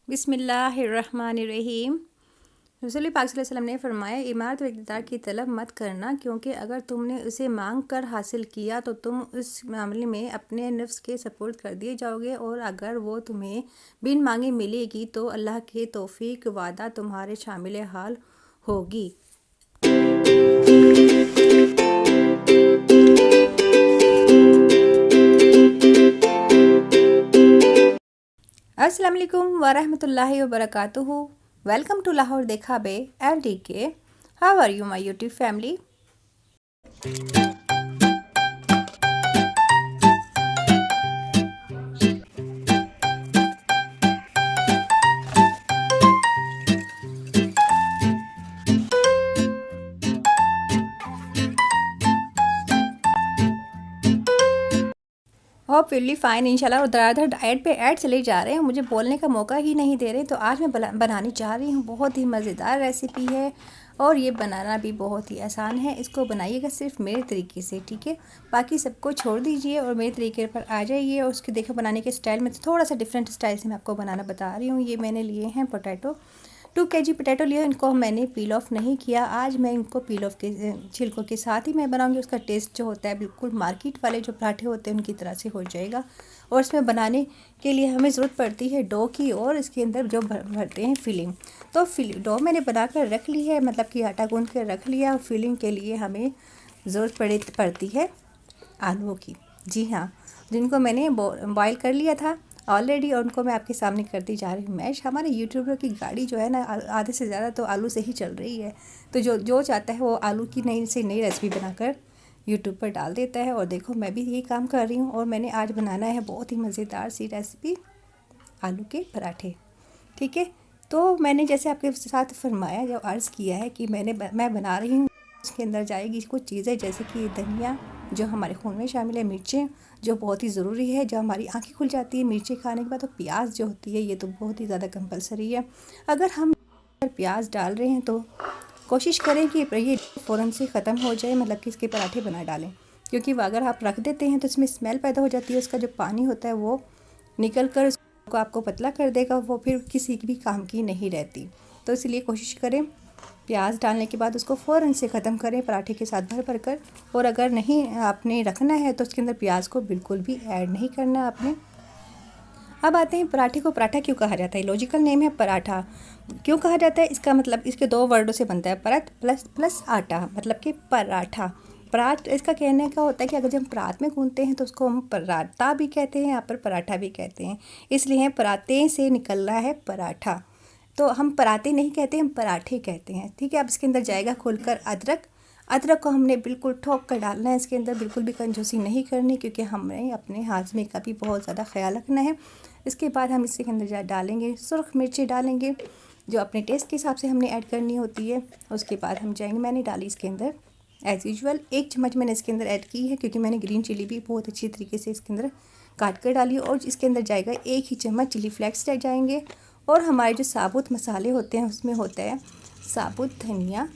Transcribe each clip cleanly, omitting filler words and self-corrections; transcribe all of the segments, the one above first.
बिस्मिल्लाहिर्रहमानिर्रहीम। रसूल पाक सल्लल्लाहु अलैहि वसल्लम ने फरमाया, इमारत व इक़्तिदार की तलब मत करना, क्योंकि अगर तुमने उसे मांग कर हासिल किया तो तुम उस मामले में अपने नफ्स के सपुर्द कर दिए जाओगे, और अगर वो तुम्हें बिन मांगे मिलेगी तो अल्लाह के तौफीक वादा तुम्हारे शामिल हाल होगी। अस्सलाम वालेकुम वरहमतुल्लाहि वबरकातुहू। वेलकम टू लाहौर देखा बे LDK। How are you my YouTube family. Hope we'll be fine इंशाल्लाह। और धड़ाधड़ डाइट पे ऐड चले जा रहे हैं, मुझे बोलने का मौका ही नहीं दे रहे। तो आज मैं बनाने जा रही हूँ, बहुत ही मज़ेदार रेसिपी है और ये बनाना भी बहुत ही आसान है। इसको बनाइएगा सिर्फ मेरे तरीके से, ठीक है। बाकी सबको छोड़ दीजिए और मेरे तरीके पर आ जाइए। और उसके देखो बनाने के स्टाइल में थोड़ा सा डिफरेंट स्टाइल से मैं आपको बनाना बता रही हूँ। ये मैंने लिए हैं पोटैटो, 2 kg पोटैटो लिए। इनको मैंने पील ऑफ नहीं किया, आज मैं इनको पील ऑफ के छिलकों के साथ ही मैं बनाऊंगी। उसका टेस्ट जो होता है बिल्कुल मार्केट वाले जो पराठे होते हैं उनकी तरह से हो जाएगा। और इसमें बनाने के लिए हमें ज़रूरत पड़ती है डो की, और इसके अंदर जो भरते हैं फिलिंग। तो डो मैंने बना कर रख ली है, मतलब कि आटा गूंद कर रख लिया। और फिलिंग के लिए हमें ज़रूरत पड़ती है आलूओं की। जी हाँ, जिनको मैंने बॉयल कर लिया था ऑलरेडी, और उनको मैं आपके सामने करती जा रही हूँ मैश। हमारे यूट्यूबर की गाड़ी जो है ना, आधे से ज़्यादा तो आलू से ही चल रही है। तो जो चाहता है वो आलू की नई से नई रेसिपी बनाकर यूट्यूब पर डाल देता है। और देखो मैं भी यही काम कर रही हूँ। और मैंने आज बनाना है बहुत ही मज़ेदार सी रेसिपी, आलू के पराठे, ठीक है। तो मैंने जैसे आपके साथ फरमाया, जो अर्ज़ किया है कि मैं बना रही हूँ, उसके अंदर जाएगी कुछ चीज़ें जैसे कि धनिया जो हमारे खून में शामिल है, मिर्चें जो बहुत ही ज़रूरी है, जो हमारी आंखें खुल जाती है मिर्ची खाने के बाद। तो प्याज जो होती है ये तो बहुत ही ज़्यादा कंपलसरी है। अगर हम प्याज डाल रहे हैं तो कोशिश करें कि ये फ़ौरन से ख़त्म हो जाए, मतलब कि इसके पराठे बना डालें। क्योंकि अगर आप रख देते हैं तो इसमें स्मेल पैदा हो जाती है, उसका जो पानी होता है वो निकल कर उसको आपको पतला कर देगा, वो फिर किसी भी काम की नहीं रहती। तो इसलिए कोशिश करें प्याज डालने के बाद उसको फ़ौरन से ख़त्म करें पराठे के साथ भर कर। और अगर नहीं आपने रखना है तो उसके अंदर प्याज को बिल्कुल भी ऐड नहीं करना आपने। अब आते हैं पराठे को पराठा क्यों कहा जाता है। लॉजिकल नेम है पराठा। क्यों कहा जाता है, इसका मतलब इसके 2 वर्डों से बनता है, परत प्लस आटा, मतलब कि पराठा। पराठ इसका कहने का होता है कि अगर जब हम परात में गूंथते हैं तो उसको हम पराठा भी कहते हैं, यहाँ पर पराठा भी कहते हैं। इसलिए पराते से निकल रहा है पराठा। तो हम पराठे नहीं कहते, हम पराठे कहते हैं, ठीक है। अब इसके अंदर जाएगा खुलकर अदरक को हमने बिल्कुल ठोक कर डालना है इसके अंदर, बिल्कुल भी कंजूसी नहीं करनी, क्योंकि हमें अपने हाजमे का भी बहुत ज़्यादा ख्याल रखना है। इसके बाद हम इसके अंदर डालेंगे सुरख मिर्ची, डालेंगे जो अपने टेस्ट के हिसाब से हमने ऐड करनी होती है। उसके बाद हम जाएंगे, मैंने डाली इसके अंदर एज़ यूजुअल 1 चम्मच मैंने इसके अंदर ऐड की है, क्योंकि मैंने ग्रीन चिली भी बहुत अच्छी तरीके से इसके अंदर काट कर डाली। और इसके अंदर जाएगा 1 ही चम्मच चिली फ्लेक्स रह जाएंगे। और हमारे जो साबुत मसाले होते हैं उसमें होता है साबुत धनिया,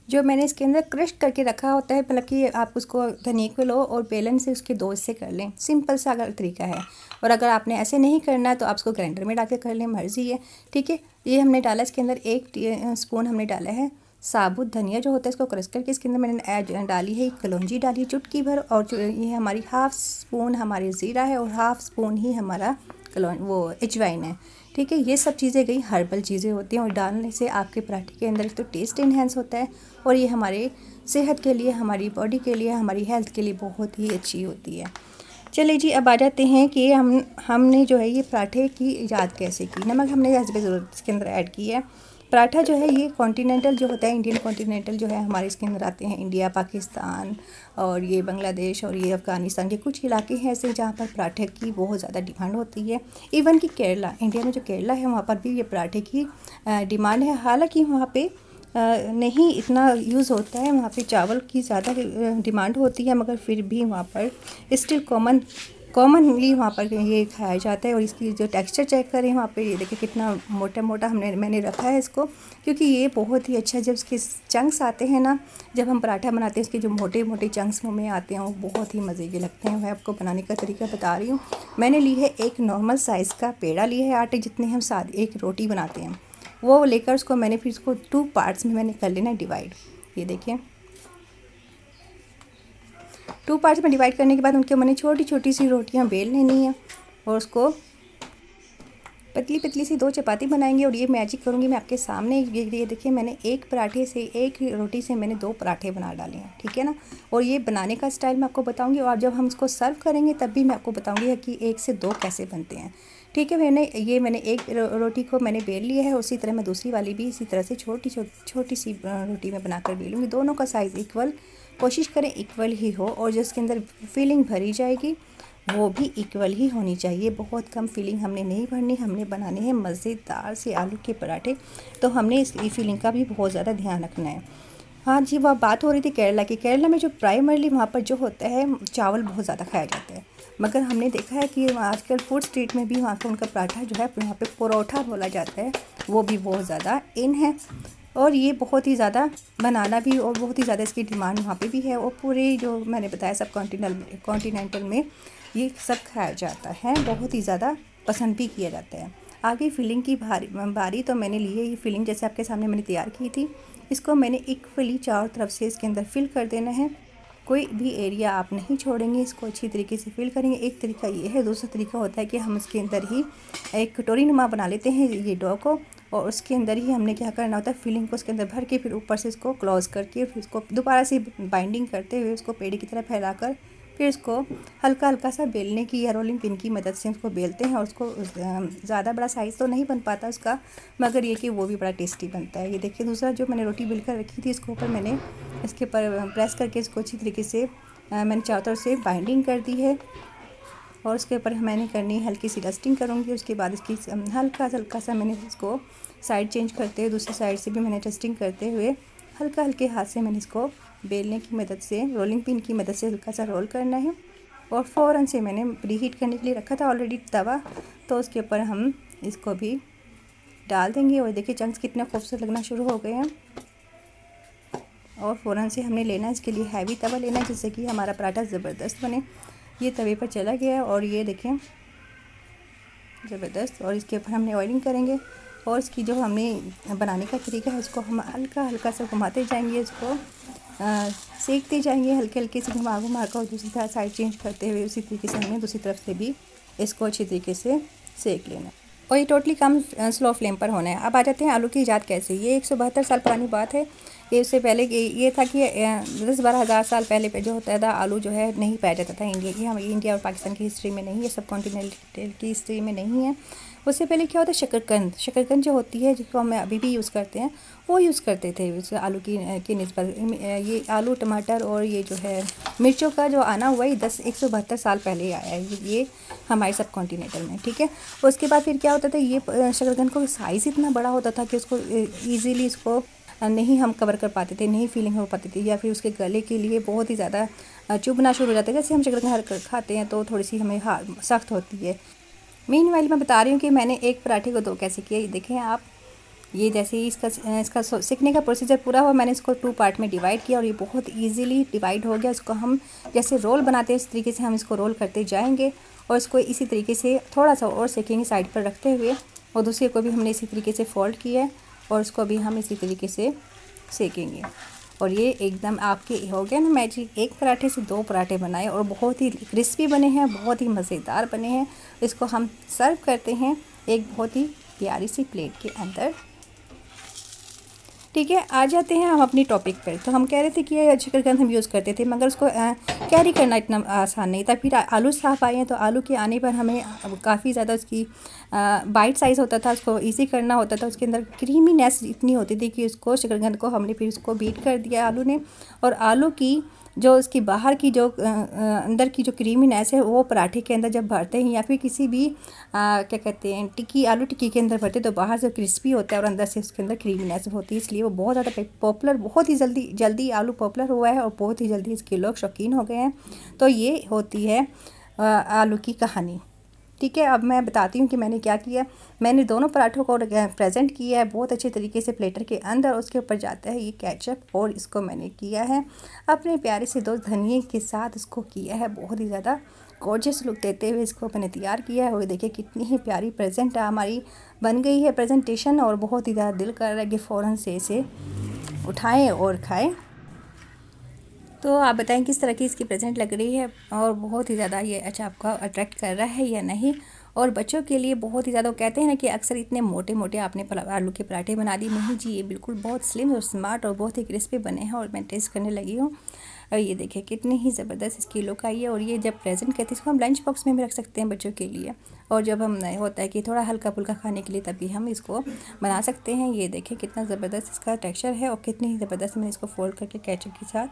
जो मैंने इसके अंदर क्रश करके रखा होता है, मतलब कि आप उसको धनिया को लो और बेलन से उसके 2 हिस्से कर लें, सिंपल सा अगर तरीका है। और अगर आपने ऐसे नहीं करना तो आप उसको ग्राइंडर में डाल के कर लें, मर्ज़ी है, ठीक है। ये हमने डाला इसके अंदर 1 स्पून हमने डाला है साबुत धनिया जो होता है, इसको क्रश करके इसके अंदर मैंने डाली है कलौंजी, डाली चुटकी भर। और जो ये हमारी 1/2 स्पून हमारी ज़ीरा है, और 1/2 स्पून ही हमारा वो अजवाइन है, ठीक है। ये सब चीज़ें गई हर्बल चीज़ें होती हैं, और डालने से आपके पराठे के अंदर तो टेस्ट इन्हेंस होता है, और ये हमारे सेहत के लिए, हमारी बॉडी के लिए, हमारी हेल्थ के लिए बहुत ही अच्छी होती है। चलिए जी, अब आ जाते हैं कि हमने जो है ये पराठे की ईजाद कैसे की। नमक हमने हस्बे ज़रूरत इसके अंदर ऐड की है। पराठा जो है ये कॉन्टिनेंटल जो होता है, इंडियन कॉन्टिनेंटल जो है हमारे इसके अंदर आते हैं इंडिया, पाकिस्तान और ये बांग्लादेश और ये अफ़गानिस्तान के कुछ इलाके हैं ऐसे जहाँ पर पराठे की बहुत ज़्यादा डिमांड होती है। इवन कि केरला, इंडिया में जो केरला है वहाँ पर भी ये पराठे की डिमांड है। हालांकि वहाँ पे नहीं इतना यूज़ होता है, वहाँ पे चावल की ज़्यादा डिमांड होती है, मगर फिर भी वहाँ पर स्टिल कॉमन कॉमनली वहाँ पर ये खाया जाता है। और इसकी जो टेक्सचर चेक करें वहाँ पे, ये देखिए कितना मोटा मोटा मैंने रखा है इसको, क्योंकि ये बहुत ही अच्छा, जब इसके चंक्स आते हैं ना, जब हम पराठा बनाते हैं उसके जो मोटे मोटे चंक्स मुँह में आते हैं वो बहुत ही मज़े के लगते हैं। मैं आपको बनाने का तरीका बता रही हूँ। मैंने ली है एक नॉर्मल साइज़ का पेड़ा लिया है, आटे जितने हम साथ एक रोटी बनाते हैं वो लेकर उसको मैंने फिर इसको 2 पार्ट्स में मैंने कर लेना डिवाइड। ये देखिए 2 पार्ट्स में डिवाइड करने के बाद उनके मैंने छोटी छोटी सी रोटियां बेल लेनी है और उसको पतली पतली सी 2 चपाती बनाएंगे। और ये मैजिक करूँगी मैं आपके सामने। ये देखिए मैंने एक पराठे से, एक रोटी से मैंने 2 पराठे बना डाले हैं, ठीक है ना। और ये बनाने का स्टाइल मैं आपको बताऊंगी, और जब हम इसको सर्व करेंगे तब भी मैं आपको बताऊंगी कि 1 से 2 कैसे बनते हैं, ठीक है। मैंने एक रोटी को मैंने बेल लिया है, उसी तरह मैं दूसरी वाली भी इसी तरह से छोटी सी रोटी में बनाकर बेलूँगी। दोनों का साइज़ इक्वल, कोशिश करें इक्वल ही हो, और जिसके अंदर फीलिंग भरी जाएगी वो भी इक्वल ही होनी चाहिए। बहुत कम फीलिंग हमने नहीं भरनी, हमने बनाने हैं मज़ेदार से आलू के पराठे, तो हमने इस फीलिंग का भी बहुत ज़्यादा ध्यान रखना है। हाँ जी, वह बात हो रही थी केरला की। केरला में जो प्राइमरली वहाँ पर जो होता है चावल बहुत ज़्यादा खाया जाता है, मगर हमने देखा है कि आजकल फूड स्ट्रीट में भी वहाँ का उनका पराठा जो है वहाँ पे परोठा बोला जाता है, वो भी बहुत ज़्यादा इन है। और ये बहुत ही ज़्यादा बनाना भी, और बहुत ही ज़्यादा इसकी डिमांड वहाँ पे भी है। और पूरे जो मैंने बताया सब कॉन्टिनेंटल में ये सब खाया जाता है, बहुत ही ज़्यादा पसंद भी किया जाता है। आगे फिलिंग की बारी तो मैंने ली है। ये फिलिंग जैसे आपके सामने मैंने तैयार की थी, इसको मैंने इक्वली चारों तरफ से इसके अंदर फिल कर देना है। कोई भी एरिया आप नहीं छोड़ेंगे, इसको अच्छी तरीके से फिल करेंगे। एक तरीका ये है, दूसरा तरीका होता है कि हम इसके अंदर ही एक कटोरी नुमा बना लेते हैं ये डो को, और उसके अंदर ही हमने क्या करना होता है, फिलिंग को उसके अंदर भर के फिर ऊपर से इसको क्लोज़ करके फिर इसको दोबारा से बाइंडिंग करते हुए उसको पेड़े की तरह फैलाकर फिर इसको हल्का हल्का सा बेलने की या रोलिंग पिन की मदद से उसको बेलते हैं। और उसको ज़्यादा बड़ा साइज़ तो नहीं बन पाता उसका, मगर ये कि वो भी बड़ा टेस्टी बनता है। ये देखिए दूसरा जो मैंने रोटी बेल कर रखी थी, इसके ऊपर मैंने इसके ऊपर प्रेस करके इसको अच्छी तरीके से मैंने चारों तरफ से बाइंडिंग कर दी है। और उसके ऊपर मैंने करनी हल्की सी डस्टिंग करूँगी। उसके बाद इसकी हल्का सा मैंने इसको साइड चेंज करते हुए दूसरी साइड से भी मैंने डस्टिंग करते हुए हल्के हाथ से मैंने इसको बेलने की मदद से, रोलिंग पिन की मदद से हल्का सा रोल करना है। और फ़ौरन से मैंने प्रीहीट करने के लिए रखा था ऑलरेडी तवा, तो उसके ऊपर हम इसको भी डाल देंगे। और देखिए चंक्स कितने खूबसूरत लगना शुरू हो गए हैं। और फ़ौरन से हमने लेना है, इसके लिए हैवी तवा लेना है जिससे कि हमारा पराठा ज़बरदस्त बने। ये तवे पर चला गया है और ये देखें ज़बरदस्त। और इसके ऊपर हमने ऑयलिंग करेंगे, और इसकी जो हमने बनाने का तरीका है उसको हम हल्का सा घुमाते जाएंगे, इसको सेकते जाएंगे हल्के से घुमा कर, और दूसरी तरफ साइड चेंज करते हुए उसी तरीके से हमने दूसरी तरफ से भी इसको अच्छी तरीके से सेक लेना है। और ये टोटली कम स्लो फ्लेम पर होना है। अब आ जाते हैं आलू की ईजाद कैसे। ये 172 साल पुरानी बात है। ये उससे पहले ये था कि 10-12 हज़ार साल पहले पे जो होता था आलू जो है नहीं पाया जाता था इंडिया और पाकिस्तान की हिस्ट्री में नहीं है, सब कॉन्टिनेंटल की हिस्ट्री में नहीं है। उससे पहले क्या होता है, शकरकंद जो होती है जिसको हम अभी भी यूज़ करते हैं, वो यूज़ करते थे उस आलू की निस्बत। ये आलू टमाटर और ये जो है मिर्चों का जो आना हुआ है 172 साल पहले आया है ये हमारे सब कॉन्टिनेंटल में, ठीक है। उसके बाद फिर क्या होता था, ये शकरकंद का साइज़ इतना बड़ा होता था कि उसको ईज़िली इसको नहीं हम कवर कर पाते थे, नहीं फीलिंग हो पाती थी, या फिर उसके गले के लिए बहुत ही ज़्यादा चुभना शुरू हो जाता है। जैसे हम शकरकंद खाते हैं तो थोड़ी सी हमें सख्त होती है। मीनवाइल मैं बता रही हूँ कि मैंने एक पराठे को 2 कैसे किया। देखें आप, ये जैसे ही इसका सीखने का प्रोसीजर पूरा हुआ, मैंने इसको 2 पार्ट में डिवाइड किया और ये बहुत इजीली डिवाइड हो गया। इसको हम जैसे रोल बनाते हैं इस तरीके से हम इसको रोल करते जाएंगे, और इसको इसी तरीके से थोड़ा सा और सेकेंगे साइड पर रखते हुए, और दूसरे को भी हमने इसी तरीके से फोल्ड किया है और इसको भी हम इसी तरीके से सेकेंगे। और ये एकदम आपके हो गया ना मैजिक, एक पराठे से 2 पराठे बनाए और बहुत ही क्रिस्पी बने हैं, बहुत ही मज़ेदार बने हैं। इसको हम सर्व करते हैं एक बहुत ही प्यारी सी प्लेट के अंदर, ठीक है। आ जाते हैं हम अपनी टॉपिक पर। तो हम कह रहे थे कि ये शकरकंद हम यूज़ करते थे, मगर उसको कैरी करना इतना आसान नहीं था। फिर आलू साफ आए हैं, तो आलू के आने पर हमें काफ़ी ज़्यादा उसकी बाइट साइज़ होता था, उसको इजी करना होता था। उसके अंदर क्रीमीनेस इतनी होती थी कि उसको शकरकंद को हमने फिर उसको बीट कर दिया आलू ने, और आलू की जो उसकी बाहर की जो अंदर की जो क्रीमीनेस है वो पराठे के अंदर जब भरते हैं, या फिर किसी भी क्या कहते हैं टिक्की, आलू टिक्की के अंदर भरते हैं, तो बाहर से क्रिस्पी होता है और अंदर से उसके अंदर क्रीमीनेस होती है। इसलिए वो बहुत ज़्यादा पॉपुलर, बहुत ही जल्दी आलू पॉपुलर हुआ है और बहुत ही जल्दी इसके लोग शौकीन हो गए हैं। तो ये होती है आलू की कहानी। ठीक है, अब मैं बताती हूँ कि मैंने क्या किया। मैंने दोनों पराठों को प्रेजेंट किया है बहुत अच्छे तरीके से प्लेटर के अंदर। उसके ऊपर जाता है ये केचप और इसको मैंने किया है अपने प्यारे से दोस्त धनिए के साथ। इसको किया है बहुत ही ज़्यादा गॉर्जियस लुक देते हुए इसको मैंने तैयार किया है। और देखिए कितनी ही प्यारी प्रेजेंट हमारी बन गई है प्रेजेंटेशन। और बहुत ही ज़्यादा दिल कर रहा है कि फ़ौरन से इसे उठाएँ और खाएँ। तो आप बताएं किस तरह की इसकी प्रेजेंट लग रही है और बहुत ही ज़्यादा ये अच्छा आपका अट्रैक्ट कर रहा है या नहीं। और बच्चों के लिए बहुत ही ज़्यादा, कहते हैं ना कि अक्सर इतने मोटे मोटे आपने आलू के पराठे बना दिए। नहीं जी, ये बिल्कुल बहुत स्लिम और स्मार्ट और बहुत ही क्रिस्पी बने हैं और मैं टेस्ट करने लगी हूँ। और ये देखिए कितनी ही ज़बरदस्त इसकी लुक आई है। और ये जब प्रेजेंट करते हैं इसको हम लंच बॉक्स में भी रख सकते हैं बच्चों के लिए। और जब हम होता है कि थोड़ा हल्का फुल्का खाने के लिए तभी हम इसको बना सकते हैं। ये देखें कितना ज़बरदस्त इसका टेक्स्चर है और कितनी ही ज़बरदस्त मैंने इसको फोल्ड करके केचप के साथ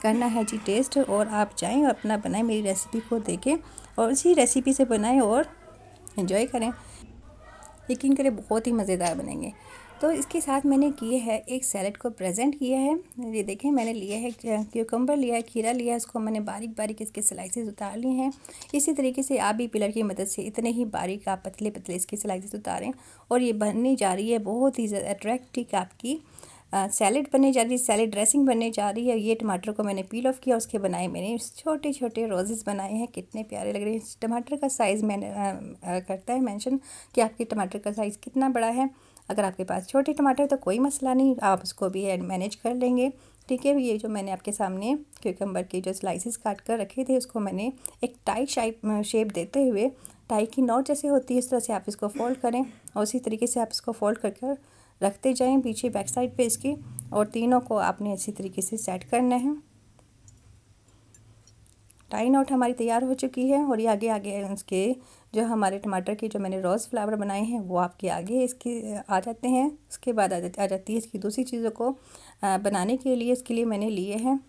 करना है जी टेस्ट। और आप जाएं और अपना बनाएं, मेरी रेसिपी को देखें और उसी रेसिपी से बनाएं और एंजॉय करें। यकीन करें बहुत ही मज़ेदार बनेंगे। तो इसके साथ मैंने किए है एक सैलेड को प्रेजेंट किया है। ये देखें मैंने लिया है क्यूकम्बर लिया है, खीरा लिया है, इसको मैंने बारीक बारीक इसके स्लाइसेस उतार लिए हैं। इसी तरीके से आप भी पिलर की मदद से इतने ही बारीक आप पतले पतले इसके स्लाइसेस उतारें। और ये बनने जा रही है बहुत ही अट्रैक्टिव आपकी सैलेड बनने जा रही है, सैलेड ड्रेसिंग बनने जा रही है। ये टमाटर को मैंने पील ऑफ किया, उसके बनाए मैंने छोटे छोटे रोजेस बनाए हैं, कितने प्यारे लग रहे हैं। टमाटर का साइज़ मैंने करता है मेंशन कि आपके टमाटर का साइज़ कितना बड़ा है। अगर आपके पास छोटे टमाटर है तो कोई मसला नहीं, आप उसको भी मैनेज कर लेंगे। ठीक है, ये जो मैंने आपके सामने क्यूकम्बर के जो स्लाइसेस काट कर रखे थे उसको मैंने एक टाई शेप देते हुए, टाई की नॉट जैसे होती है इस तरह से आप इसको फोल्ड करें और उसी तरीके से आप इसको फोल्ड कर रखते जाएं पीछे बैक साइड पे इसकी। और तीनों को आपने अच्छी तरीके से सेट करना है। टाई नॉट हमारी तैयार हो चुकी है। और ये आगे आगे उसके जो हमारे टमाटर के जो मैंने रोज़ फ्लावर बनाए हैं वो आपके आगे इसके आ जाते हैं। उसके बाद आ जाती है इसकी दूसरी चीज़ों को बनाने के लिए। इसके लिए मैंने लिए हैं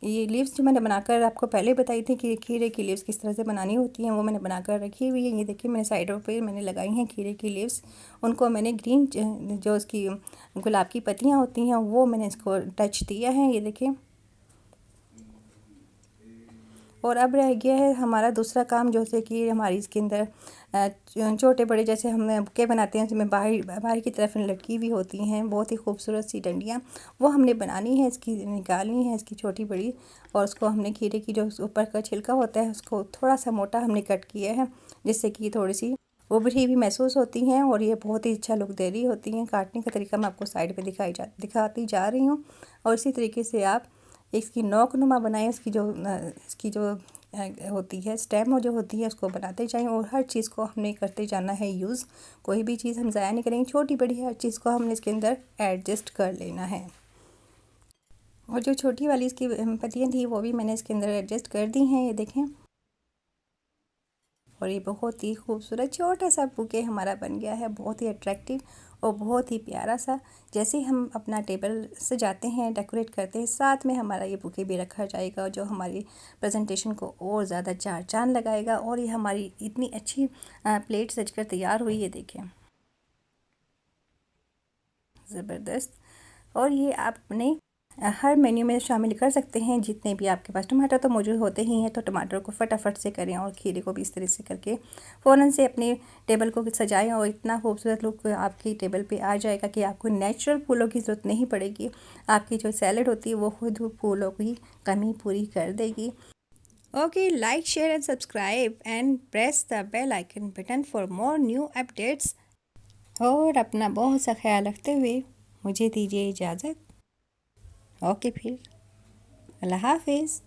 ये लीव्स जो मैंने बनाकर आपको पहले बताई थी कि खीरे की लीव्स किस तरह से बनानी होती हैं, वो मैंने बनाकर रखी हुई है। ये देखिए मैंने साइडों पे मैंने लगाई हैं खीरे की लीव्स। उनको मैंने ग्रीन जो उसकी गुलाब की पत्तियाँ होती हैं वो मैंने इसको टच दिया है, ये देखिए। और अब रह गया है हमारा दूसरा काम, जैसे कि हमारी इसके अंदर छोटे बड़े जैसे हम बुके बनाते हैं जिसमें बाहर की तरफ लटकी हुई होती हैं बहुत ही खूबसूरत सी डंडियाँ, वो हमने बनानी है, इसकी निकालनी है इसकी छोटी बड़ी। और उसको हमने खीरे की जो ऊपर का छिलका होता है उसको थोड़ा सा मोटा हमने कट किया है, जिससे कि थोड़ी सी उभरी भी महसूस होती हैं और ये बहुत ही अच्छा लुक दे रही होती हैं। काटने का तरीका मैं आपको साइड पे दिखाती जा रही हूँ। और इसी तरीके से आप इसकी नोकनुमा बनाएं, इसकी जो होती है स्टेम जो होती है उसको बनाते जाएं। और हर चीज़ को हमने करते जाना है यूज़, कोई भी चीज़ हम ज़ाया नहीं करेंगे, छोटी बड़ी हर चीज़ को हमने इसके अंदर एडजस्ट कर लेना है। और जो छोटी वाली इसकी पत्तियाँ थी वो भी मैंने इसके अंदर एडजस्ट कर दी हैं, ये देखें। और ये बहुत ही खूबसूरत छोटा सा बुके हमारा बन गया है, बहुत ही अट्रैक्टिव और बहुत ही प्यारा सा। जैसे ही हम अपना टेबल सजाते हैं, डेकोरेट करते हैं, साथ में हमारा ये बुके भी रखा जाएगा जो हमारी प्रेजेंटेशन को और ज़्यादा चार चांद लगाएगा। और ये हमारी इतनी अच्छी प्लेट सजकर तैयार हुई है, देखें ज़बरदस्त। और ये आप अपने हर मेन्यू में शामिल कर सकते हैं, जितने भी आपके पास टमाटर तो मौजूद होते ही हैं तो टमाटर को फटाफट से करें और खीरे को भी इस तरह से करके फ़ौरन से अपने टेबल को सजाएं। और इतना खूबसूरत लुक आपकी टेबल पे आ जाएगा कि आपको नेचुरल फूलों की ज़रूरत नहीं पड़ेगी। आपकी जो सैलेड होती है वो खुद फूलों की कमी पूरी कर देगी। Okay, like share and subscribe and press the bell icon button for more new updates. और अपना बहुत सा ख्याल रखते हुए मुझे दीजिए इजाज़त। ओके फिर, अल्लाह हाफिज़।